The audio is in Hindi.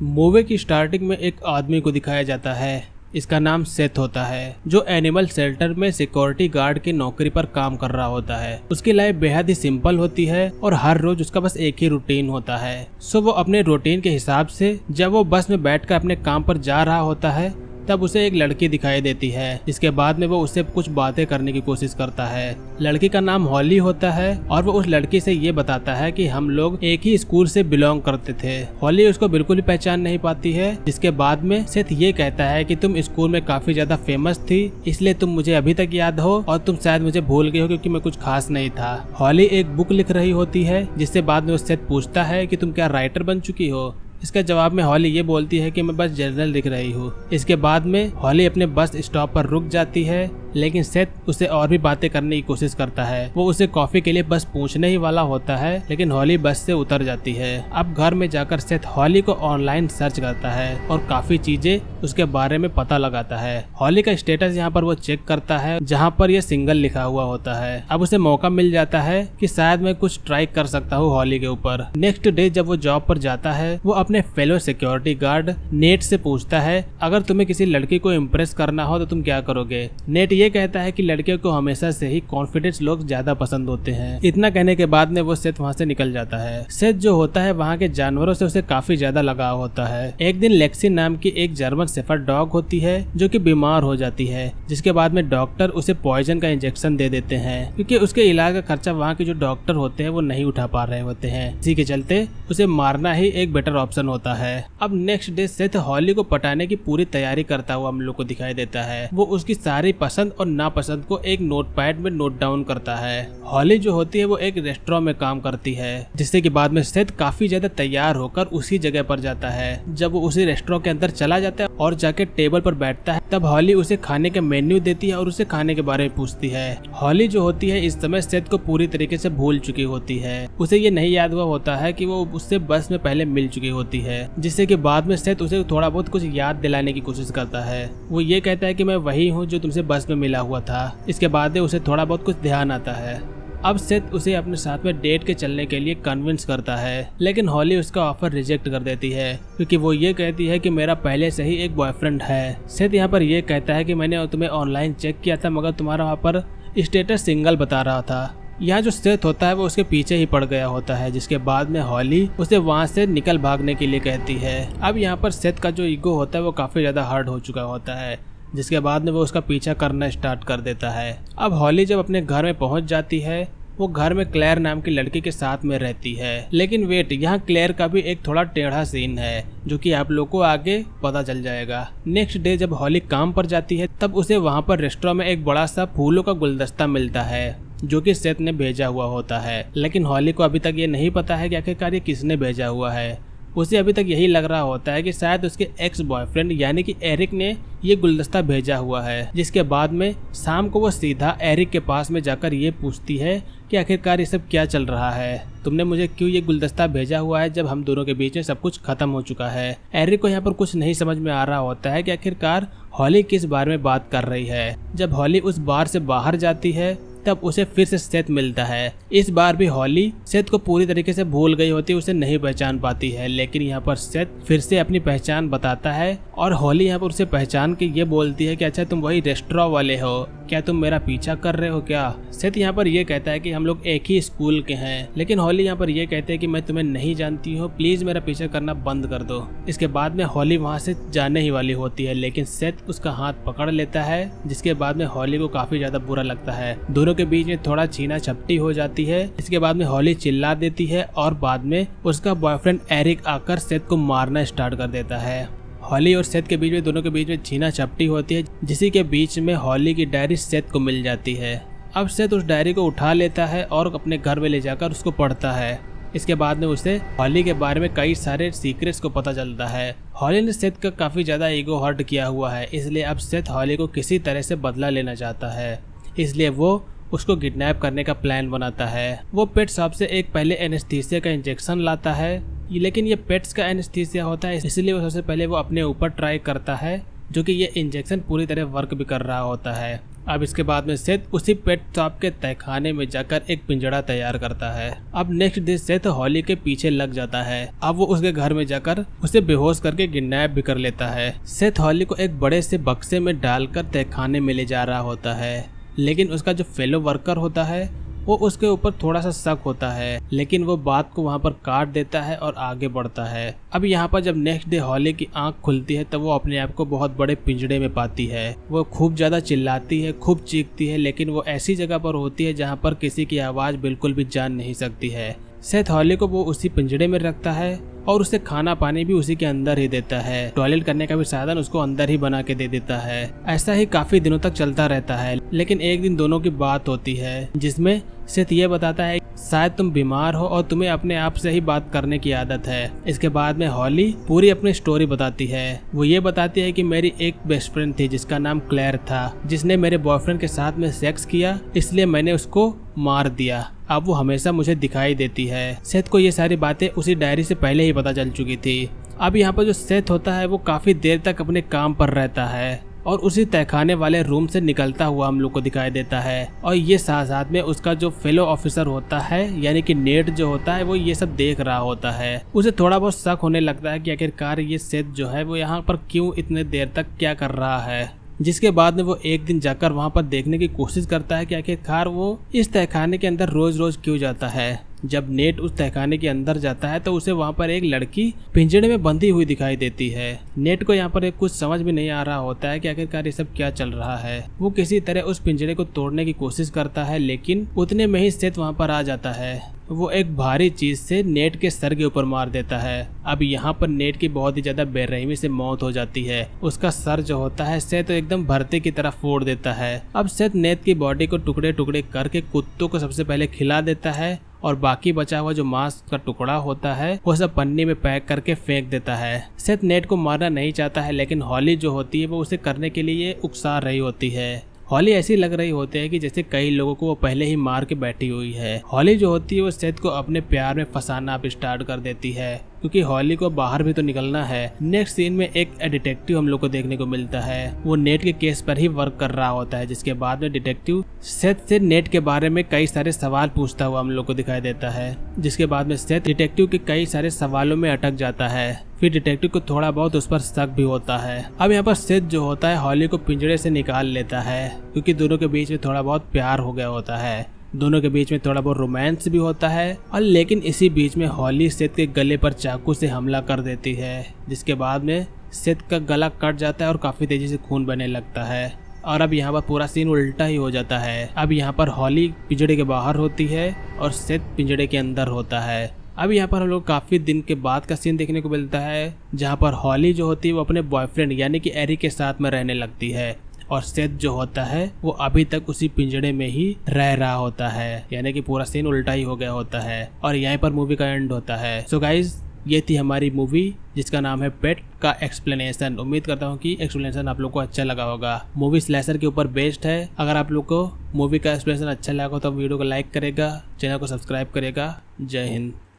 मूवी की स्टार्टिंग में एक आदमी को दिखाया जाता है। इसका नाम सेथ होता है, जो एनिमल शेल्टर में सिक्योरिटी गार्ड की नौकरी पर काम कर रहा होता है। उसकी लाइफ बेहद ही सिंपल होती है और हर रोज उसका बस एक ही रूटीन होता है। सो वो अपने रूटीन के हिसाब से जब वो बस में बैठकर अपने काम पर जा रहा होता है तब उसे एक लड़की दिखाई देती है। इसके बाद में वो उससे कुछ बातें करने की कोशिश करता है। लड़की का नाम हॉली होता है और वो उस लड़की से ये बताता है कि हम लोग एक ही स्कूल से बिलोंग करते थे। हॉली उसको बिल्कुल भी पहचान नहीं पाती है। जिसके बाद में सेथ ये कहता है कि तुम स्कूल में काफी ज्यादा फेमस थी, इसलिए तुम मुझे अभी तक याद हो और तुम शायद मुझे भूल गए हो क्योंकि मैं कुछ खास नहीं था। हॉली एक बुक लिख रही होती है, जिससे बाद में सेथ पूछता है कि तुम क्या राइटर बन चुकी हो। इसके जवाब में हॉली ये बोलती है कि मैं बस जर्नल लिख रही हूँ। इसके बाद में हॉली अपने बस स्टॉप पर रुक जाती है, लेकिन सेथ उसे और भी बातें करने की कोशिश करता है। वो उसे कॉफी के लिए बस पूछने ही वाला होता है, लेकिन हॉली बस से उतर जाती है। अब घर में जाकर सेथ हॉली को ऑनलाइन सर्च करता है और काफी चीजें उसके बारे में पता लगाता है। हॉली का स्टेटस यहाँ पर वो चेक करता है, जहाँ पर यह सिंगल लिखा हुआ होता है। अब उसे मौका मिल जाता है कि शायद मैं कुछ ट्राई कर सकता हूँ हॉली के ऊपर। नेक्स्ट डे जब वो जॉब पर जाता है, वो अपने फेलो सिक्योरिटी गार्ड नेट से पूछता है, अगर तुम्हें किसी लड़की को इम्प्रेस करना हो तो तुम क्या करोगे। नेट ये कहता है कि लड़कियों को हमेशा से ही कॉन्फिडेंस लोग ज्यादा पसंद होते हैं। इतना कहने के बाद में वो सेथ वहाँ से निकल जाता है। सेथ जो होता है वहाँ के जानवरों से उसे काफी ज्यादा लगाव होता है। एक दिन लेक्सी नाम की एक जर्मन शेफर्ड डॉग होती है जो कि बीमार हो जाती है, जिसके बाद में डॉक्टर उसे पॉइजन का इंजेक्शन दे देते हैं क्योंकि उसके इलाज का खर्चा वहाँ के जो डॉक्टर होते हैं वो नहीं उठा पा रहे होते हैं। इसी के चलते उसे मारना ही एक बेटर ऑप्शन होता है। अब नेक्स्ट डे सेथ हॉली को पटाने की पूरी तैयारी करता हुआ हम लोग को दिखाई देता है। वो उसकी सारी पसंद और नापसंद को एक नोटपैड में नोट डाउन करता है। हॉली जो होती है वो एक रेस्टोरेंट में काम करती है, जिससे कि बाद में सेथ काफी ज्यादा तैयार होकर उसी जगह पर जाता है। जब वो उसी रेस्टोरेंट के अंदर चला जाता है और जाके टेबल पर बैठता है, तब हॉली उसे खाने का मेन्यू देती है और उसे खाने के बारे में पूछती है। हॉली जो होती है इस समय सेथ को पूरी तरीके से भूल चुकी होती है। उसे ये नहीं याद हुआ होता है कि वो उससे बस में पहले मिल चुकी होती है, जिससे कि बाद में सेथ उसे थोड़ा बहुत कुछ याद दिलाने की कोशिश करता है। वो ये कहता है कि मैं वही हूँ जो तुमसे बस में मिला हुआ था। इसके बाद उसे थोड़ा बहुत कुछ ध्यान आता है। अब सेथ उसे अपने साथ में डेट के चलने के लिए कन्विंस करता है, लेकिन हॉली उसका ऑफर रिजेक्ट कर देती है क्योंकि वो ये कहती है कि मेरा पहले से ही एक बॉयफ्रेंड है। सेथ यहाँ पर ये कहता है कि मैंने तुम्हें ऑनलाइन चेक किया था, मगर तुम्हारा वहाँ पर स्टेटस सिंगल बता रहा था। यहाँ जो सेथ होता है वो उसके पीछे ही पड़ गया होता है, जिसके बाद में हॉली उसे वहाँ से निकल भागने के लिए कहती है। अब यहाँ पर सेथ का जो ईगो होता है वो काफी ज्यादा हर्ट हो चुका होता है, जिसके बाद में वो उसका पीछा करना स्टार्ट कर देता है। अब हॉली जब अपने घर में पहुंच जाती है, वो घर में क्लेयर नाम की लड़की के साथ में रहती है। लेकिन वेट, यहाँ क्लेयर का भी एक थोड़ा टेढ़ा सीन है जो कि आप लोग को आगे पता चल जाएगा। नेक्स्ट डे जब हॉली काम पर जाती है, तब उसे वहाँ पर रेस्टोरेंट में एक बड़ा सा फूलों का गुलदस्ता मिलता है जो कि सेथ ने भेजा हुआ होता है। लेकिन हॉली को अभी तक ये नहीं पता है कि आखिरकार ये किसने भेजा हुआ है। उसे अभी तक यही लग रहा होता है कि शायद उसके एक्स बॉयफ्रेंड यानी कि एरिक ने ये गुलदस्ता भेजा हुआ है। जिसके बाद में शाम को वो सीधा एरिक के पास में जाकर ये पूछती है कि आखिरकार ये सब क्या चल रहा है, तुमने मुझे क्यों ये गुलदस्ता भेजा हुआ है जब हम दोनों के बीच में सब कुछ खत्म हो चुका है। एरिक को यहाँ पर कुछ नहीं समझ में आ रहा होता है कि आखिरकार हॉली किस बारे में बात कर रही है। जब हॉली उस बार से बाहर जाती है, तब उसे फिर से सेथ मिलता है। इस बार भी हॉली सेथ को पूरी तरीके से भूल गई होती है, उसे नहीं पहचान पाती है। लेकिन यहाँ पर सेथ फिर से अपनी पहचान बताता है और हॉली यहाँ पर उसे पहचान के ये बोलती है कि अच्छा तुम वही रेस्टोरेंट वाले हो, क्या तुम मेरा पीछा कर रहे हो क्या। सेथ यहाँ पर ये कहता है कि हम लोग एक ही स्कूल के हैं, लेकिन हॉली यहाँ पर ये कहते हैं कि मैं तुम्हें नहीं जानती हूँ, प्लीज मेरा पीछा करना बंद कर दो। इसके बाद में हॉली वहाँ से जाने ही वाली होती है, लेकिन सेथ उसका हाथ पकड़ लेता है, जिसके बाद में हॉली को काफी ज्यादा बुरा लगता है। दोनों के बीच में थोड़ा छीना झपटी हो जाती है। इसके बाद में हॉली चिल्ला देती है और बाद में उसका बॉयफ्रेंड एरिक आकर सेथ को मारना स्टार्ट कर देता है। हॉली और सेथ के बीच में दोनों के बीच में छीना झपटी होती है, जिसी के बीच में हॉली की डायरी सेथ को मिल जाती है। अब सेथ उस डायरी को उठा लेता है और अपने घर में ले जाकर उसको पढ़ता है। इसके बाद में उसे हॉली के बारे में कई सारे सीक्रेट्स को पता चलता है। हॉली ने सेथ का काफी ज्यादा ईगो हर्ट किया हुआ है, इसलिए अब सेथ हॉली को किसी तरह से बदला लेना चाहता है। इसलिए वो उसको किडनैप करने का प्लान बनाता है। वो पेट शॉप से एक पहले एनेस्थीसिया का इंजेक्शन लाता है, लेकिन ये पेट्स का एनेस्थीसिया होता है, इसलिए वो सबसे पहले वो अपने ऊपर ट्राई करता है, जो कि ये इंजेक्शन पूरी तरह वर्क भी कर रहा होता है। अब इसके बाद में सेथ उसी पेट शॉप के तहखाने में जाकर एक पिंजड़ा तैयार करता है। अब नेक्स्ट डे सेथ हॉली के पीछे लग जाता है। अब वो उसके घर में जाकर उसे बेहोश करके किडनैप भी कर लेता है। सेथ हॉली को एक बड़े से बक्से में डालकर तहखाने में ले जा रहा होता है, लेकिन उसका जो फेलो वर्कर होता है वो उसके ऊपर थोड़ा सा शक होता है, लेकिन वो बात को वहाँ पर काट देता है और आगे बढ़ता है। अब यहाँ पर जब नेक्स्ट डे हॉली की आंख खुलती है तब वो अपने आप को बहुत बड़े पिंजड़े में पाती है। वो खूब ज्यादा चिल्लाती है, खूब चीखती है, लेकिन वो ऐसी जगह पर होती है जहाँ पर किसी की आवाज बिल्कुल भी जान नहीं सकती है। सेथ हॉली को वो उसी पिंजड़े में रखता है और उसे खाना पानी भी उसी के अंदर ही देता है। टॉयलेट करने का भी साधन उसको अंदर ही बना के दे देता है। ऐसा ही काफी दिनों तक चलता रहता है, लेकिन एक दिन दोनों की बात होती है जिसमें सेथ ये बताता है शायद तुम बीमार हो और तुम्हें अपने आप से ही बात करने की आदत है। इसके बाद में हॉली पूरी अपनी स्टोरी बताती है। वो ये बताती है कि मेरी एक बेस्ट फ्रेंड थी जिसका नाम क्लेयर था, जिसने मेरे बॉयफ्रेंड के साथ में सेक्स किया, इसलिए मैंने उसको मार दिया। अब वो हमेशा मुझे दिखाई देती है। सेथ को ये सारी बातें उसी डायरी से पहले ही पता चल चुकी थी। अब यहाँ पर जो सेथ होता है वो काफी देर तक अपने काम पर रहता है और उसी तहखाने वाले रूम से निकलता हुआ हम लोग को दिखाई देता है। और ये साथ साथ में उसका जो फेलो ऑफिसर होता है यानी कि नेट जो होता है वो ये सब देख रहा होता है। उसे थोड़ा बहुत शक होने लगता है कि आखिरकार ये सेथ जो है वो यहाँ पर क्यों इतने देर तक क्या कर रहा है। जिसके बाद में वो एक दिन जाकर वहाँ पर देखने की कोशिश करता है कि आखिरकार वो इस तहखाने के अंदर रोज रोज क्यों जाता है। जब नेट उस तहखाने के अंदर जाता है तो उसे वहाँ पर एक लड़की पिंजड़े में बंधी हुई दिखाई देती है। नेट को यहाँ पर कुछ समझ में नहीं आ रहा होता है कि आखिरकार ये सब क्या चल रहा है। वो किसी तरह उस पिंजड़े को तोड़ने की कोशिश करता है, लेकिन उतने में ही सेथ वहाँ पर आ जाता है। वो एक भारी चीज से नेट के सर के ऊपर मार देता है। अब यहाँ पर नेट की बहुत ही ज्यादा बेरहमी से मौत हो जाती है। उसका सर जो होता है सेथ तो एकदम भरते की तरह फोड़ देता है। अब सेथ नेट की बॉडी को टुकड़े टुकड़े करके कुत्तों को सबसे पहले खिला देता है और बाकी बचा हुआ जो मांस का टुकड़ा होता है वो सब पन्नी में पैक करके फेंक देता है। सेथ नेट को मारना नहीं चाहता है, लेकिन हॉली जो होती है वो उसे करने के लिए उकसा रही होती है। हॉली ऐसी लग रही होती है कि जैसे कई लोगों को वो पहले ही मार के बैठी हुई है। हॉली जो होती है वो सेथ को अपने प्यार में फंसाना अब स्टार्ट कर देती है, क्योंकि हॉली को बाहर भी तो निकलना है। नेक्स्ट सीन में एक डिटेक्टिव हम लोग को देखने को मिलता है। वो नेट के केस पर ही वर्क कर रहा होता है, जिसके बाद में डिटेक्टिव सेथ से नेट के बारे में कई सारे सवाल पूछता हुआ हम लोग को दिखाई देता है। जिसके बाद में सेथ डिटेक्टिव के कई सारे सवालों में अटक जाता है। फिर डिटेक्टिव को थोड़ा बहुत उस पर शक भी होता है। अब यहाँ पर सेथ जो होता है हॉली को पिंजड़े से निकाल लेता है, क्योंकि दोनों के बीच में थोड़ा बहुत प्यार हो गया होता है। दोनों के बीच में थोड़ा बहुत रोमांस भी होता है। और लेकिन इसी बीच में हॉली सेथ के गले पर चाकू से हमला कर देती है, जिसके बाद में सेथ का गला कट जाता है और काफी तेजी से खून बहने लगता है। और अब यहाँ पर पूरा सीन उल्टा ही हो जाता है। अब यहाँ पर हॉली पिंजड़े के बाहर होती है और सेथ पिंजड़े के अंदर होता है। अब यहाँ पर हम लोग काफी दिन के बाद का सीन देखने को मिलता है, जहाँ पर हॉली जो होती है वो अपने बॉयफ्रेंड यानी कि एरिक के साथ में रहने लगती है और सेथ जो होता है वो अभी तक उसी पिंजड़े में ही रह रहा होता है। यानी कि पूरा सीन उल्टा ही हो गया होता है और यहीं पर मूवी का एंड होता है। सो गाइज, ये थी हमारी मूवी जिसका नाम है पेट का एक्सप्लेनेशन। उम्मीद करता हूँ कि एक्सप्लेनेशन आप लोग को अच्छा लगा होगा। मूवी स्लैशर के ऊपर बेस्ड है। अगर आप लोग को मूवी का एक्सप्लेनेशन अच्छा लगा तो वीडियो को लाइक करेगा, चैनल को सब्सक्राइब करेगा। जय हिंद।